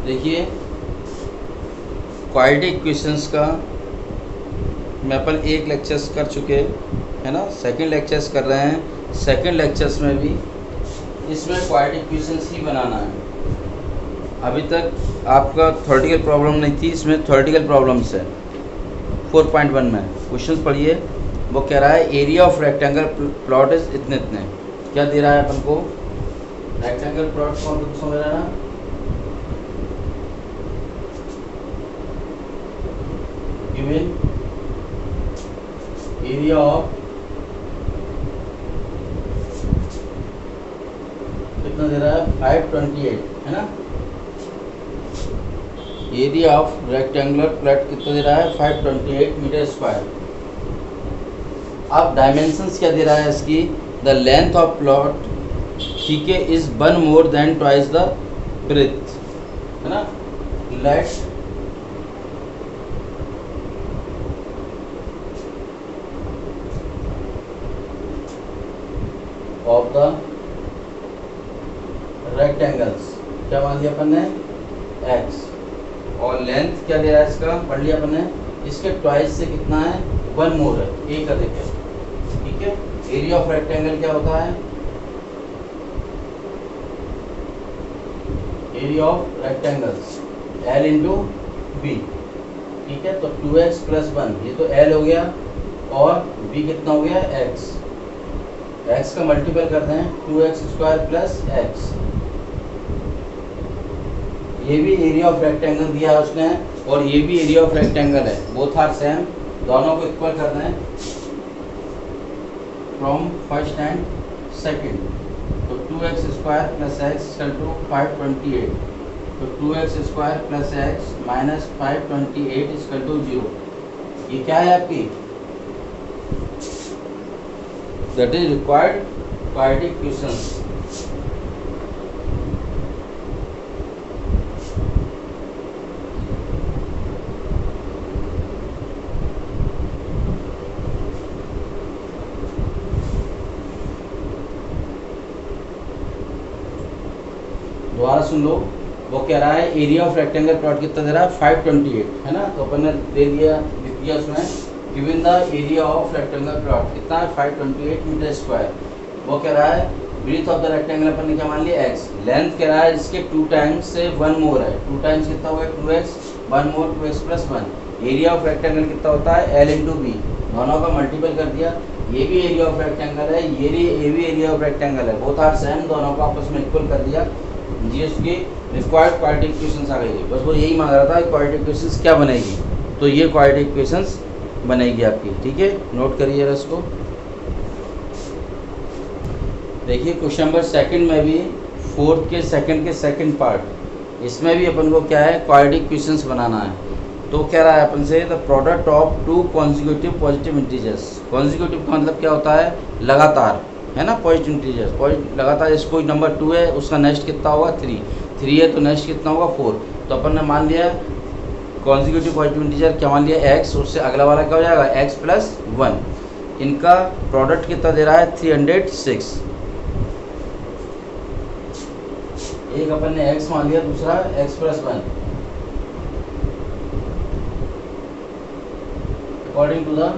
देखिए quadratic equations का मैं अपन एक लेक्चर्स कर चुके है ना, सेकंड लेक्चर्स कर रहे हैं। सेकंड लेक्चर्स में भी इसमें क्वाड्रेटिक इक्वेशंस ही बनाना है। अभी तक आपका थ्योरेटिकल प्रॉब्लम नहीं थी, इसमें थ्योरेटिकल प्रॉब्लम्स है। 4.1 में क्वेश्चन पढ़िए, वो कह रहा है area of rectangle plot is इतने इतने। क्या दे रहा है अपन को? रेक्टेंगल प्लॉट कौन कुछ समझ रहा है ना, गिवन एरिया ऑफ कितना दे रहा है? 528 है ना। एरिया ऑफ रेक्टेंगुलर प्लॉट कितना दे रहा है? 528 मीटर स्क्वायर। अब डायमेंशंस क्या दे रहा है इसकी? द लेंथ ऑफ प्लॉट ठीक है is 1 more than twice the breadth है ना। लेट ऑफ द रेक्टेंगल्स क्या मान लिया अपन ने? x। और लेंथ क्या दे रहा है इसका? पढ़ लिया अपन ने, इसके ट्वाइस से कितना है? 1 मोर है, एक अधिक है। ठीक है, एरिया ऑफ रेक्टेंगल क्या होता है? Area of rectangles L into B. ठीक है, तो 2x प्लस 1 ये तो L हो गया, और b कितना हो गया? x। x का मल्टीपल करते हैं 2x स्क्वायर प्लस x। ये भी एरिया ऑफ रेक्टेंगल दिया है उसने, और ये भी एरिया ऑफ रेक्टेंगल है। बोथ आर सेम, दोनों को इक्वल करते हैं फ्रॉम फर्स्ट एंड सेकंड। तो 2x square plus x equal to 528। तो 2x square plus x minus 528 equal to 0। ये क्या है आपकी? That is required quadratic equations. दोबारा सुन लो, वो कह रहा है एरिया ऑफ रेक्टेंगल प्लॉट कितना दे रहा है? 528 है ना। तो अपन ने दे दिया, लिख दिया उसमें, given the area of rectangle plot कितना है? 528 मीटर स्क्वायर। वो कह रहा है ब्रीथ ऑफ द रेक्टेंगल अपन ने क्या मान लिया? x। लेंथ कह रहा है इसके 2 टाइम्स से 1 मोर है। 2 टाइम्स कितना हुआ? 2x, 1 more 2x plus 1। Area of rectangle कितना होता है? L into B. दोनों का मल्टीपल कर दिया। ये भी एरिया ऑफ रेक्टेंगल है, ये भी एरिया ऑफ रेक्टेंगल है। बोथ आर सेम, दोनों को आपस में इक्वल कर दिया जी। उसकी रिक्वायर्ड क्वाड्रेटिक इक्वेशंस आ गई। बस वो यही मांग रहा था क्वाड्रेटिक इक्वेशंस क्या बनेगी, तो ये क्वाड्रेटिक इक्वेशंस बनेगी आपकी। ठीक है, नोट करिए इसको। देखिए क्वेश्चन नंबर सेकंड में भी 4th के सेकंड पार्ट, इसमें भी अपन को क्या है? क्वाड्रेटिक इक्वेशंस बनाना है। तो क्या रहा है अपन से? The product of 2 consecutive positive integers. Consecutive का मतलब क्या होता है? लगातार है ना। पॉजिटिव इंटीजर्स लगातार, जैसे कोई नंबर 2 है, उसका नेक्स्ट कितना होगा? 3 है तो नेक्स्ट कितना होगा? 4। तो अपन ने मान लिया कॉन्जिक्यूटिव पॉजिटिव इंटीजर क्या मान लिया? x। उससे अगला वाला क्या हो जाएगा? x plus 1। इनका प्रोडक्ट कितना दे रहा है? 306। एक अपन ने x मान लिया, दूसरा x plus 1। According to the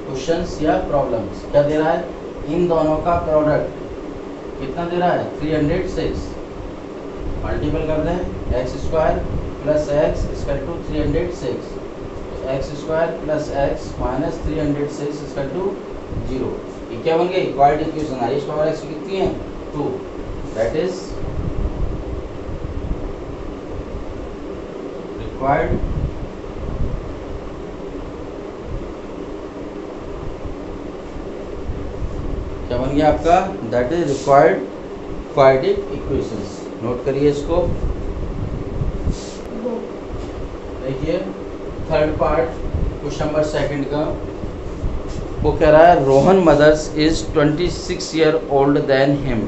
questions या प्रॉब्लम्स क्या दे रहा है? इन दोनों का प्रोडक्ट कितना दे रहा है? 306। मल्टीपल कर दें, x square plus x equal to 306। X square plus x minus 306 equal to 0। ये क्या बन गई? Quadratic equation. आई पावर एक्स कितनी है? 2। दैट इज रिक्वायर्ड क्या बन गया आपका? That is required quadratic equations. Note करिए इसको। देखिए third part question number second का, वो कह रहा है Rohan mother's is 26 year old than him.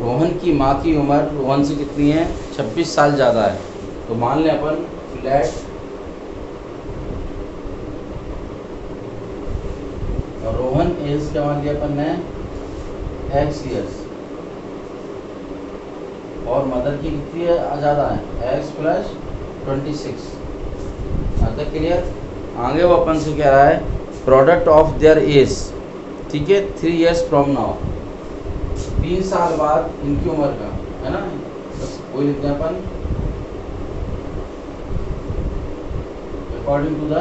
Rohan की माँ की उम्र रोहन से कितनी है? 26 साल ज़्यादा है। तो मान लें अपन फ्लैट रोहन एज क्या मान लिया अपन ने? x years. और मदर की कितनी ज़्यादा है, x प्लस 26। आता क्लियर। आगे वो अपन से कह रहा है प्रोडक्ट ऑफ देयर एज, ठीक है, 3 years फ्रॉम नाउ, 3 साल बाद इनकी उम्र का, है ना, बस वही लिखते हैं अपन अकॉर्डिंग टू द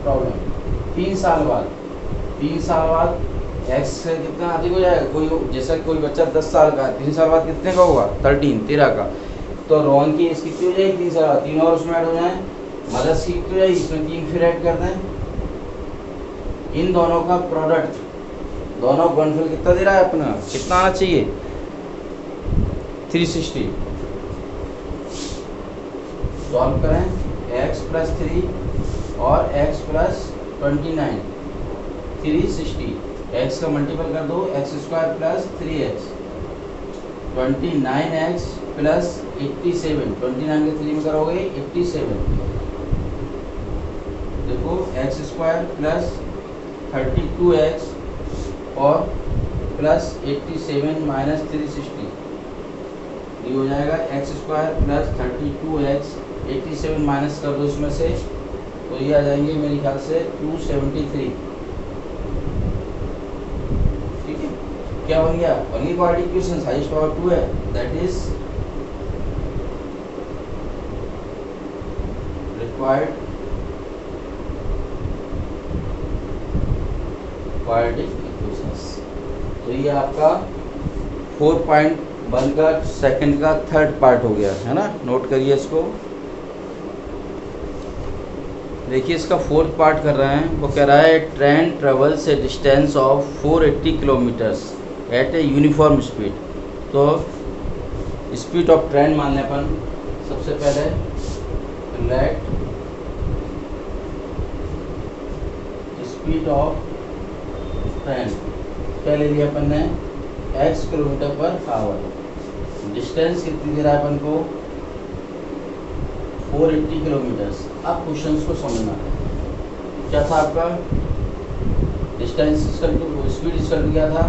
प्रॉब्लम। 3 साल बाद, 3 साल बाद एक्स से कितना अधिक हो जाएगा, कोई जैसा कोई बच्चा 10 साल का है, 3 साल बाद कितने का होगा, 13 का, तो रोहन की एज कितनी हो जाएगी, 3 साल बाद, 3 और उसमें ऐड हो जाए, मदर्स की कितनी हो जाएगी, इसमें 3 फिर ऐड कर दें। इन दोनों का प्रोडक्ट, दोनों का गुणनफल कितना दे रहा है अपना, कितना आना चाहिए, 360। सॉल्व करें, x प्लस 3 और x प्लस 29, 360, x का मल्टीपल कर दो, x square plus 3x, 29x plus 87, 29 के 3 में करोगे 87, देखो एक्स स्क्वायर प्लस 32x और प्लस 87 माइनस 360, ये हो जाएगा x square plus 32x, 87 minus कर दो इसमें से, तो ये आ जाएंगे मेरे ख्याल से 273। ठीक है, क्या बन गया, only quadratic equation, highest power 2 है, that is required quadratic equations. तो ये आपका 4.1 का सेकंड का थर्ड पार्ट हो गया है ना, नोट करिए इसको। देखिए इसका फोर्थ पार्ट कर रहे हैं, वो कह रहा है train travels a distance of 480 kilometres at a uniform speed. तो स्पीड ऑफ ट्रेन मान लें अपन, सबसे पहले लेट स्पीड ऑफ ट्रेन क्या ले लिया अपन ने, x kilometre per our, distance कितनी दे रहा है अपन को, 480 किलोमीटर्स। अब क्वेश्चंस को समझना है, क्या था आपका, डिस्टेंस स्पीड इक्वल क्या था,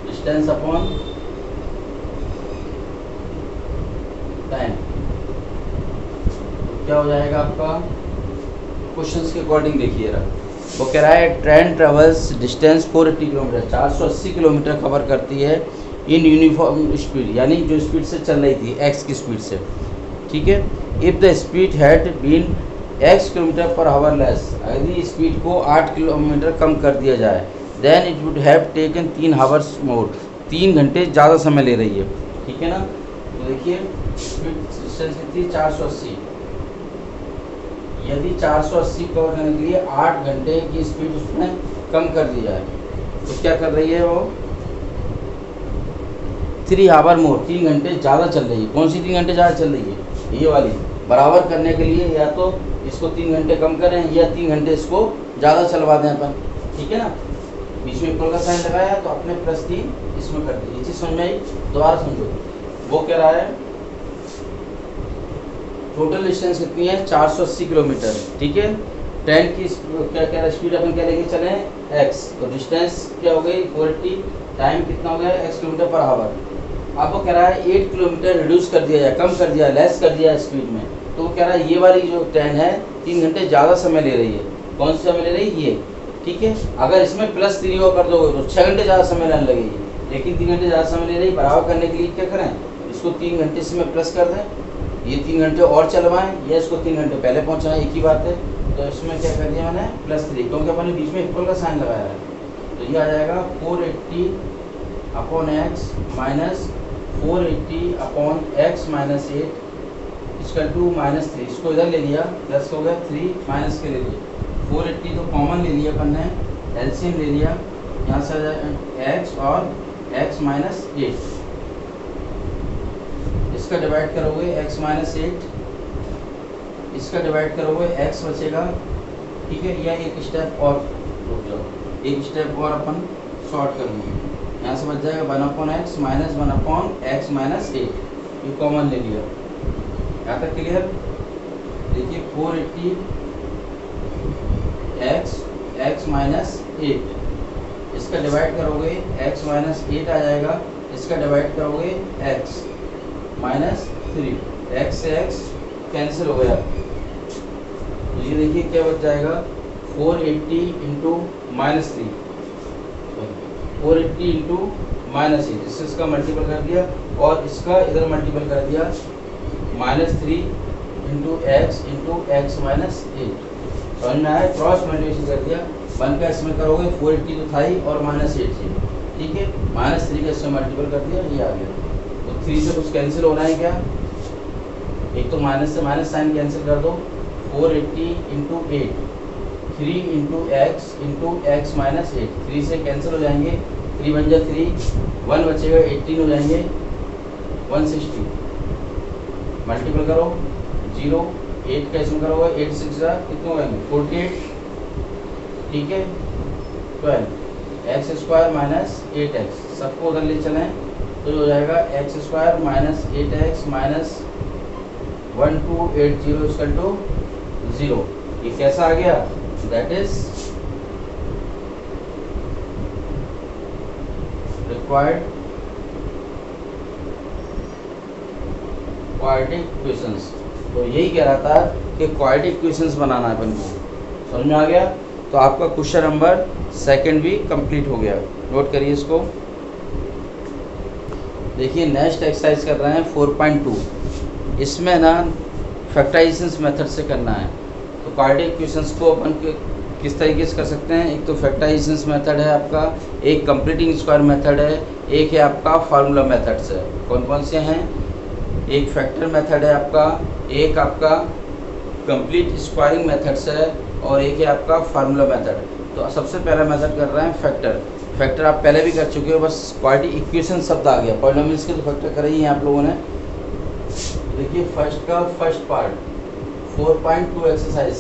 डिस्टेंस अपॉन टाइम, क्या हो जाएगा आपका, क्वेश्चंस के अकॉर्डिंग देखिए रहा, वो कह रहा है train travels distance 480 kilometre, 480 kilometre cover करती है इन यूनिफॉर्म स्पीड, यानी जो स्पीड से चल रही थी x की स्पीड से, ठीक है। If the speed had been x kilometre per hour less, यदि स्पीड को 8 किलोमीटर कम कर दिया जाए, then it would have taken 3 hours more, 3 घंटे ज़्यादा समय ले रही है, ठीक है ना। तो देखिए स्पीड डिस्टेंस कितनी, 480, यदि 480 कवर करने के लिए 8 घंटे की स्पीड उसमें कम कर दी जाए, तो क्या कर रही है वो, 3 आवर मोर, 3 घंटे ज़्यादा चल रही है। कौन सी 3 घंटे ज़्यादा चल रही है, ये वाली, बराबर करने के लिए या तो इसको 3 घंटे कम करें या 3 घंटे इसको ज़्यादा चलवा दें अपन, ठीक है ना। बीच में इक्वल का साइन लगाया तो अपने +3 इसमें कर दी, ये चीज़ समझ में आई, दोबारा समझो। वो कह रहा है टोटल डिस्टेंस कितनी है, 480 किलोमीटर, ठीक है। ट्रेन की क्या कह रहा है, स्पीड अपन क्या लेके चले x, तो डिस्टेंस क्या हो गई 480, टाइम कितना हो गया x किलोमीटर पर आवर। अब वो कह रहा है 8 किलोमीटर रिड्यूस कर दिया जाए, कम कर दिया, लेस कर दिया स्पीड में, तो वो कह रहा है ये वाली जो ट्रेन है 3 घंटे ज़्यादा समय ले रही है। कौन सा समय ले रही है, ये, ठीक है। अगर इसमें +3 और कर दोगे तो 6 घंटे ज़्यादा समय लेने लगेगी, लेकिन 3 घंटे ज़्यादा समय ले रही, बराबर करने के लिए क्या करें, इसको 3 घंटे इसमें प्लस कर दें, ये 3 घंटे और चलवाएं या इसको 3 घंटे पहले पहुँचाएँ, एक ही बात है। तो इसमें क्या कर दिया मैंने +3, क्योंकि अपन ने बीच में इक्वल का साइन लगाया है, तो ये आ जाएगा 480 upon x minus 480 upon x minus 8 इसका 2 माइनस 3, इसको इधर ले लिया, प्लस हो गया 3 माइनस के ले लिया, 480 तो कॉमन ले लिया अपन ने, एलसीएम ले लिया, यहाँ से आ जाए x और x माइनस 8, इसका डिवाइड करोगे x माइनस 8, इसका डिवाइड करोगे x बचेगा, ठीक है। या एक स्टेप और रुक जाओ, एक स्टेप और अपन शॉर्ट करेंगे, यहाँ से बच जाएगा 1/x माइनस 1/x माइनस 8, ये कॉमन ले लिया, यहाँ तक क्लियर। देखिए 480 x माइनस 8 इसका डिवाइड करोगे x माइनस 8 आ जाएगा, इसका डिवाइड करोगे x माइनस 3, x से x कैंसिल हो गया, तो ये देखिए क्या बच जाएगा 480 इंटू माइनस 3, 480 इंटू माइनस 8, इससे इसका मल्टीपल कर दिया और इसका इधर मल्टीपल कर दिया -3 इंटू एक्स माइनस 8। समझ में आया, क्रॉस मल्टीप्लिकेशन कर दिया, 1 का इसमें करोगे 480 तो था ही और -8 थी, ठीक है, -3 का इसमें मल्टीपल कर दिया, ये आ गया। तो 3 से कुछ कैंसिल हो रहा है क्या, एक तो माइनस से माइनस साइन कैंसिल कर दो, 480 इंटू 8, 3 इंटू एक्स माइनस 8, 3 से कैंसिल हो जाएंगे, 3 बन जाए 3, 1 बचेगा 18 हो जाएंगे 160, मल्टीपल करो 0, 8 का इसमें करोगे 8 6 कितने हो जाएंगे 48, ठीक है, 12 एक्स स्क्वायर माइनस 8x, सबको उधर ले चलें तो हो जाएगा x square minus 8x minus 1280 equal to 0। ये कैसा आ गया, that is required quadratic equations. तो यही कह रहा था कि क्वाड्रेटिक इक्वेशंस बनाना है अपन को, समझ में आ गया। तो आपका क्वेश्चन नंबर 2 भी कंप्लीट हो गया, नोट करिए इसको। देखिए नेक्स्ट एक्सरसाइज कर रहे हैं 4.2, इसमें ना फैक्टराइजेशन मेथड से करना है। तो क्वाड्रेटिक इक्वेशंस को अपन किस तरीके से कर सकते हैं, एक तो फैक्टराइजेशन मेथड है आपका, एक कंप्लीटिंग स्क्वायर मेथड है, एक है आपका फार्मूला मेथड से। कौन कौन से हैं, एक फैक्टर मेथड है आपका, एक आपका कंप्लीट स्क्वायरिंग मेथड से है और एक है आपका फार्मूला मेथड। तो सबसे पहला मेथड कर रहे हैं फैक्टर। फैक्टर आप पहले भी कर चुके हो, बस क्वाड्रेटिक इक्वेशन शब्द आ गया, पॉलिनोमियल्स के तो फैक्टर करे ही हैं आप लोगों ने। देखिए फर्स्ट का फर्स्ट पार्ट 4.2 एक्सरसाइज,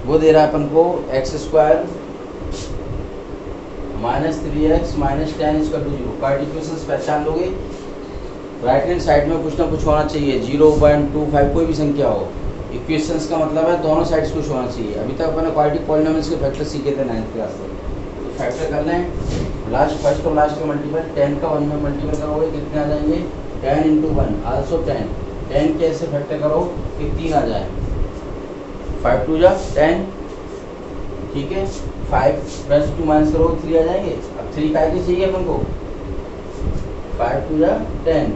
वो दे रहा है अपन को x square minus 3x minus 10 equal to 0। Quadratic equations पहचान लोगे, राइट हैंड साइड में कुछ ना कुछ होना चाहिए, 0 1 2 5 कोई भी संख्या हो। इक्वेशंस का मतलब है दोनों साइड्स कुछ होना चाहिए। अभी तक अपन क्वाड्रेटिक पॉलिनोमियल्स के फैक्टर सीखे थे 9th क्लास में। तो फैक्टर कर लें, लास्ट फर्स्ट और लास्ट का मल्टीपल 10 का 1 में मल्टीपल करोगे कितने आ जाएंगे 10 इंटू 1 आल्सो 10, 10 के ऐसे फैक्टर करो कि 3 आ जाए, 5 2 जा 10, ठीक है, 5 प्लस 2 माइनस करो 3 आ जाएंगे। अब 3 का ही चाहिए अपन को, 5 2 जा 10,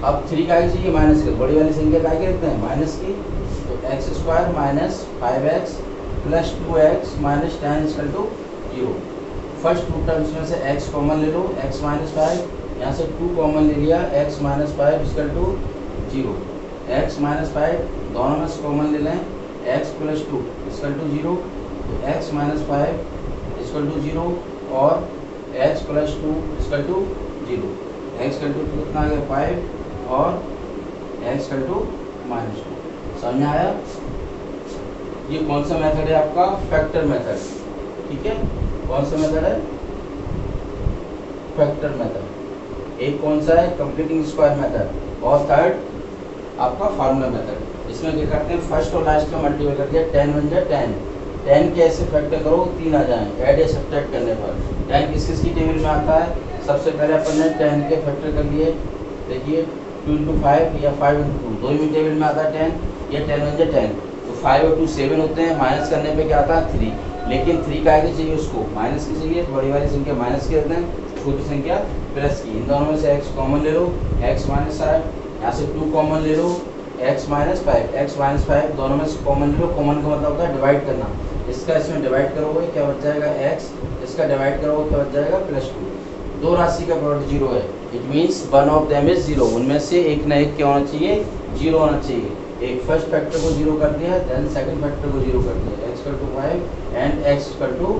अब 3 का ही चाहिए माइनस के, बड़ी वाली संख्या का रखते हैं माइनस की। तो x square minus 5x plus 2x minus 10 equal to 0। First two terms में से x कॉमन ले लो, x माइनस 5, यहाँ से 2 कॉमन ले लिया, x minus 5 equal to 0, x minus 5 दोनों में से कॉमन ले लें, x प्लस 2 इक्वल टू 0। तो x माइनस 5 इक्वल टू 0 और x plus 2 equal to 0। x equal to कितना आ गया 5 और x इक्वल टू माइनस 2। समझ में आया। ये कौन सा मेथड है आपका, फैक्टर मेथड, ठीक है। कौन सा मेथड है, फैक्टर मेथड। एक कौन सा है, कंप्लीटिंग स्क्वायर मेथड, और थर्ड आपका फार्मूला मेथड। इसमें क्या करते हैं, फर्स्ट और लास्ट का मल्टीपल कर दिया, 10 बन जाए 10, 10 के ऐसे फैक्टर करो 3 आ जाए, ऐड या सब्ट्रैक्ट करने पर। 10 किस किस की टेबल में आता है, सबसे पहले अपन ने 10 के फैक्टर कर लिए, देखिए 2 इंटू 5 या 5 इंटू 2, दो ही टेबल में आता है 10, या 10 बन जाए 10। तो 5 और 2 7 होते हैं, माइनस करने पे क्या आता है 3, लेकिन 3 का आगे चाहिए उसको, माइनस की चाहिए, तो बड़ी वाली संख्या माइनस की रहते हैं, छोटी संख्या प्लस की। इन दोनों में से x कॉमन ले लो, x माइनस 5, यहाँ से 2 कॉमन ले लो, x माइनस 5 दोनों में से कॉमन ले लो। कॉमन का मतलब होता है डिवाइड करना, इसका इसमें डिवाइड करोगे क्या बच जाएगा x, इसका डिवाइड करोगे क्या बच जाएगा +2। दो राशि का प्रोडक्ट 0 है, it means one of them is 0, उनमें से एक ना एक क्या होना चाहिए 0 होना चाहिए। एक फर्स्ट फैक्टर को 0 कर दिया, देन सेकंड फैक्टर को 0 कर दिया, x equal to 5 and x equal to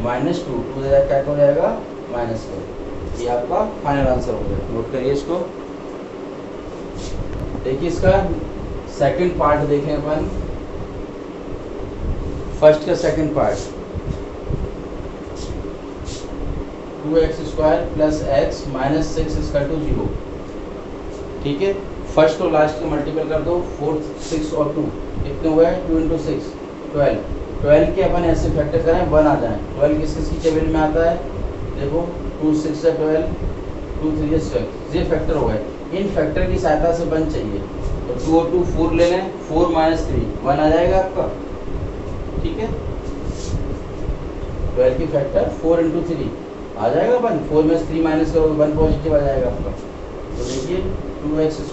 -2, 2 क्या हो जाएगा -4। ये आपका फाइनल आंसर हो गया, नोट करिए इसको। देखिए इसका सेकंड पार्ट देखें अपन, फर्स्ट का second part 2x² plus x minus 6 equal to 0, ठीक है। फर्स्ट और लास्ट को मल्टीपल कर दो, 4 6 और 2 कितने हुए 2 इंटू 6 12, 12 के अपन ऐसे फैक्टर करें 1 आ जाए। 12 किस किस की टेबल में आता है, देखो 2 6 है 12, 2 3 है 6, ये फैक्टर हो गए। इन फैक्टर की सहायता से 1 चाहिए, तो 2 और 2 4 ले लें, 4 - 3 1 आ जाएगा आपका, ठीक है। 12 की फैक्टर 4 × 3 आ जाएगा 1, 4 में से 3 माइनस करोगे 1 पॉजिटिव आ जाएगा आपका। तो देखिए 2x²,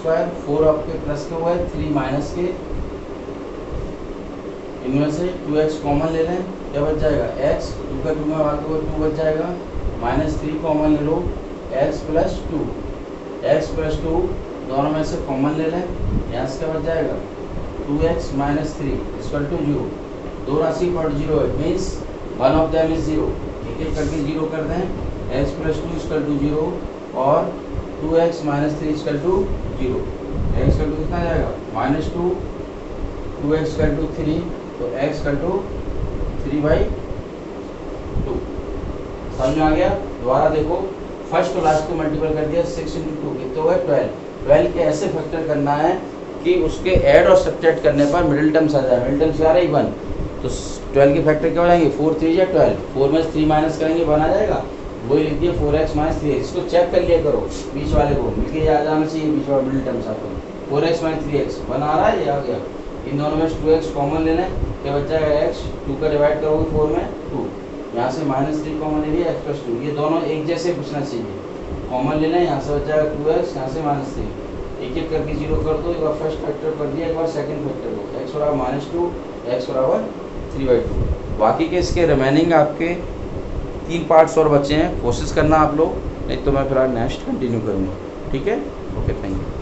4 आपके प्लस के हुए, 3 माइनस के, इनमें से 2x कॉमन ले लें, क्या बच जाएगा x, 2 का 2 में भाग दो 2 बच जाएगा, -3 कॉमन ले लो, x + 2, x + 2 दोनों में से कॉमन ले लें, यहाँ से क्या बच जाएगा 2x - 3 = 0, दो राशि पर 0 है, means one of them is 0, एक एक करके 0 कर दें, x + 2 = 0 और 2x - 3 = 0, x = कितना आ जाएगा -2, 2x = 3, तो x = 3/2। समझ में आ गया। दोबारा देखो, फर्स्ट और लास्ट को मल्टीपल कर दिया, 6 × 2 कितने हुए 12। 12 के ऐसे फैक्टर करना है कि उसके ऐड और सब्ट्रैक्ट करने पर मिडिल टर्म्स आ जाए। मिडिल टर्म्स आ रही 1, तो 12 के फैक्टर क्या हो जाएंगे 4 3 या 12, 4 में से 3 माइनस करेंगे 1 आ जाएगा, वही लिख दिया 4x - 3x। इसको चेक कर लिया करो, बीच वाले को मिलके आ जाना चाहिए, बीच वाला मिडिल टर्म्स आपको 4x - 3x 1 आ रहा है, ये आ गया। इन दोनों में 2x कॉमन ले लें, क्या बच जाएगा x, 2 का डिवाइड करोगे 4 में 2, यहाँ से -3 कॉमन ले लिया, x + 2, ये दोनों एक जैसे पूछना चाहिए, कॉमन ले लें, यहाँ से बच जाएगा 2x, यहाँ से -3, एक एक करके 0 कर दो, एक बार फर्स्ट फैक्टर कर दिया, एक बार सेकंड फैक्टर को, x = -2, x = 3/2। बाकी के इसके रिमेनिंग आपके 3 पार्ट्स और बचे हैं, कोशिश करना आप लोग, नहीं तो मैं फिर नेक्स्ट कंटिन्यू करूँगा, ठीक है। Okay, thank you.